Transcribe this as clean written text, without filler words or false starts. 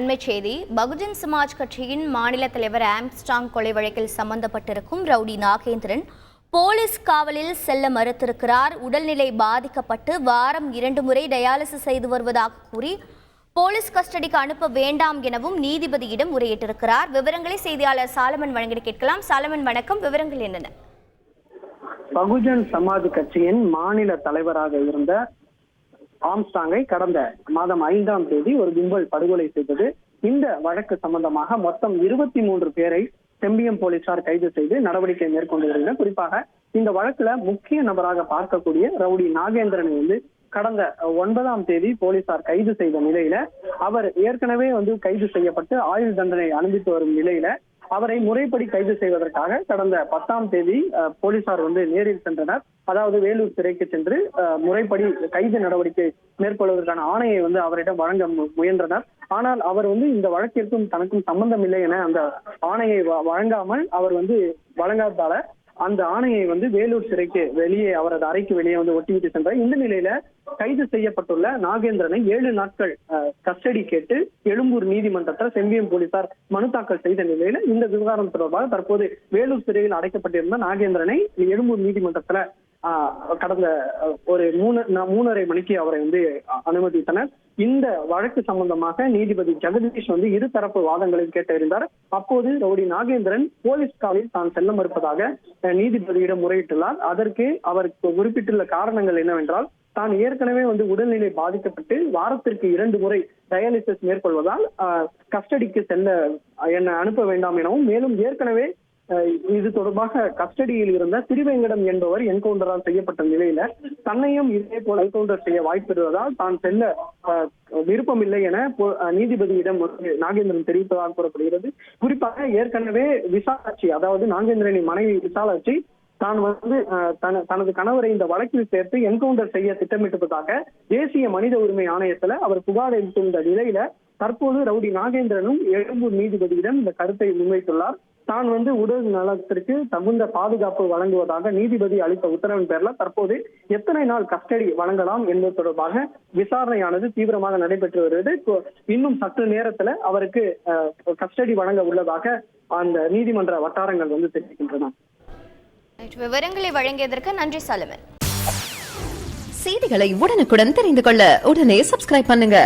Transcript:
அண்மை செய்தி. பகுஜன் சமாஜ் கட்சியின் மாநில தலைவர் ஆம்ஸ்ட்ராங் கொலை வழக்கில் சம்பந்தப்பட்டிருக்கும் ரவுடி நாகேந்திரன் போலீஸ் காவலில் செல்ல மறுத்திருக்கிறார். உடல்நிலை பாதிக்கப்பட்டு வாரம் 2 முறை டயாலிசிஸ் செய்து வருவதாக கூறி போலீஸ் கஸ்டடிக்கு அனுப்ப வேண்டாம் எனவும் நீதிபதியிடம் முறையிட்டிருக்கிறார். விவரங்களை செய்தியாளர் சாலமன் வழங்கி கேட்கலாம். சாலமன் வணக்கம், விவரங்கள் என்னென்ன? பகுஜன் சமாஜ் கட்சியின் மாநில தலைவராக இருந்த ஆம்ஸ்ட்ராங்கை கடந்த மாதம் 5ஆம் தேதி ஒரு கும்பல் படுகொலை செய்தது. இந்த வழக்கு சம்பந்தமாக மொத்தம் 23 பேரை செம்பியம் போலீசார் கைது செய்து நடவடிக்கை மேற்கொண்டு வருகின்றனர். குறிப்பாக இந்த வழக்குல முக்கிய நபராக பார்க்கக்கூடிய ரவுடி நாகேந்திரனை கடந்த 9ஆம் தேதி போலீசார் கைது செய்த நிலையில அவர் ஏற்கனவே கைது செய்யப்பட்டு ஆயுள் தண்டனை அனுபவித்து வரும் நிலையில அவரை முறைப்படி கைது செய்வதற்காக கடந்த 10ஆம் தேதி போலீசார் நேரில் சென்றனர். அதாவது வேலூர் சிறைக்கு சென்று முறைப்படி கைது நடவடிக்கை மேற்கொள்வதற்கான ஆணையை அவரிடம் வழங்க முயன்றனர். ஆனால் அவர் இந்த வழக்கிற்கும் தனக்கும் சம்பந்தம் இல்லை என அந்த ஆணையை வழங்காமல் அவர் வழங்காததால அந்த ஆணையை வேலூர் சிறைக்கு வெளியே அவரது அறைக்கு வெளியே ஒட்டிவிட்டு சென்றார். இந்த நிலையில கைது செய்யப்பட்டுள்ள நாகேந்திரனை 7 நாட்கள் கஸ்டடி கேட்டு எழும்பூர் நீதிமன்றத்தில் செம்பியம் போலீசார் மனு தாக்கல் செய்த நிலையில இந்த விவகாரம் தொடர்பாக தற்போது வேலூர் சிறையில் அடைக்கப்பட்டிருந்த நாகேந்திரனை எழும்பூர் நீதிமன்றத்துல கடந்த ஒரு 3:30 மணிக்கு அவரை அனுமதித்தனர். இந்த வழக்கு சம்பந்தமாக நீதிபதி ஜெகதீஷ் இருதரப்பு வாதங்களை கேட்டறிந்தார். அப்போது ரவுடி நாகேந்திரன் போலீஸ் காவலில் தான் செல்ல மறுப்பதாக நீதிபதியிடம் முறையிட்டுள்ளார். அதற்கு அவர் குறிப்பிட்டுள்ள காரணங்கள் என்னவென்றால், தான் ஏற்கனவே உடல்நிலை பாதிக்கப்பட்டு வாரத்திற்கு 2 முறை டயாலிசிஸ் மேற்கொள்வதால் கஸ்டடிக்கு செல்ல என்னை அனுப்ப வேண்டாம் எனவும், மேலும் ஏற்கனவே இது தொடர்பாக கஸ்டடியில் இருந்த திருவேங்கடம் என்பவர் என்கவுண்டரால் செய்யப்பட்ட நிலையில தன்னையும் இதே போல என்கவுண்டர் செய்ய வாய்ப்பு இருப்பதால் தான் செல்ல விருப்பமில்லை என நீதிபதியிடம் நாகேந்திரன் தெரிவித்ததாக கூறப்படுகிறது. குறிப்பாக ஏற்கனவே விசாலாட்சி, அதாவது நாகேந்திரனின் மனைவி விசாலாட்சி தான் தனது கணவரை இந்த வழக்கில் சேர்த்து என்கவுண்டர் செய்ய திட்டமிட்டிருப்பதாக தேசிய மனித உரிமை ஆணையத்துல அவர் புகார் அளித்துள்ள நிலையில தற்போது ரவுடி நாகேந்திரனும் எழும்பூர் நீதிபதியிடம் இந்த கருத்தை முன்வைத்துள்ளார். தான் உடல் நலத்திற்கு தகுந்த பாதுகாப்பு வழங்குவதாக நீதிபதி அளித்த உத்தரவின் பேர்ல தற்போது எத்தனை நாள் கஸ்டடி வழங்கலாம் என்பது தொடர்பாக விசாரணையானது தீவிரமாக நடைபெற்று வருகிறது. இன்னும் சற்று நேரத்துல அவருக்கு கஸ்டடி வழங்க உள்ளதாக அந்த நீதிமன்ற வட்டாரங்கள் தெரிவிக்கின்றன. விவரங்களை வழங்கியதற்கு நன்றி சாலமன். செய்திகளை உடனுக்குடன் தெரிந்து கொள்ள உடனே சப்ஸ்கிரைப் பண்ணுங்க.